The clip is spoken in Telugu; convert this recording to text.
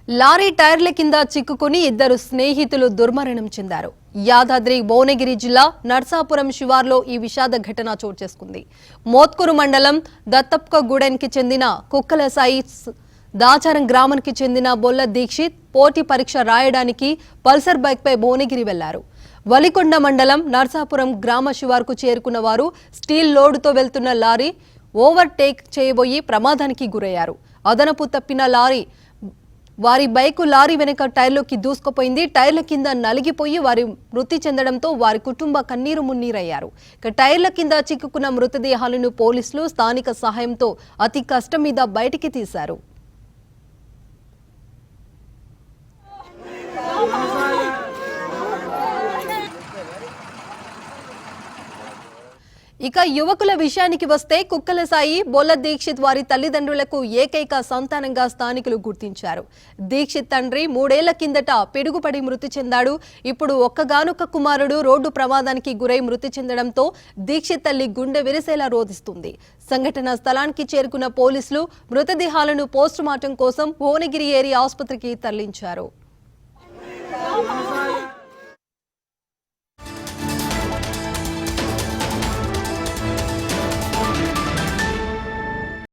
లారీ టైర్ల కింద చిక్కుకుని ఇద్దరు స్నేహితులు దుర్మరణం చెందారు. యాదాద్రి భువనగిరి జిల్లా నర్సాపురం శివార్లో ఈ విషాద ఘటన చోటు చేసుకుంది. మోత్కూరు మండలం దత్తప్కగూడెన్కి చెందిన కుక్కలసాయి దాచారం గ్రామానికి చెందిన బొల్ల దీక్షిత్ పోటీ పరీక్ష రాయడానికి పల్సర్ బైక్పై భువనగిరి వెళ్లారు. వలికొండ మండలం నర్సాపురం గ్రామ శివార్కు చేరుకున్న వారు స్టీల్ లోడుతో వెళ్తున్న లారీ ఓవర్టేక్ చేయబోయి ప్రమాదానికి గురయ్యారు. అదనపు తప్పిన వారి బైకు లారీ వెనుక టైర్లోకి దూసుకుపోయింది. టైర్ల కింద నలిగిపోయి వారి మృతి చెందడంతో వారి కుటుంబ కన్నీరు మున్నీరయ్యారు. టైర్ల కింద చిక్కుకున్న మృతదేహాలను పోలీసులు స్థానిక సహాయంతో అతి కష్టం మీద బయటికి తీశారు. ఇక యువకుల విషయానికి వస్తే కుక్కలసాయి బొల్ల దీక్షిత్ వారి తల్లిదండ్రులకు ఏకైక సంతానంగా స్థానికులు గుర్తించారు. దీక్షిత్ తండ్రి 3 ఏళ్ల కిందట పిడుగుపడి మృతి చెందాడు. ఇప్పుడు ఒక్కగానొక్క కుమారుడు రోడ్డు ప్రమాదానికి గురై మృతి చెందడంతో దీక్షిత్ తల్లి గుండె విరిసేలా రోధిస్తుంది. సంఘటన స్థలానికి చేరుకున్న పోలీసులు మృతదేహాలను పోస్టుమార్టం కోసం భువనగిరి ఏరియా ఆసుపత్రికి తరలించారు.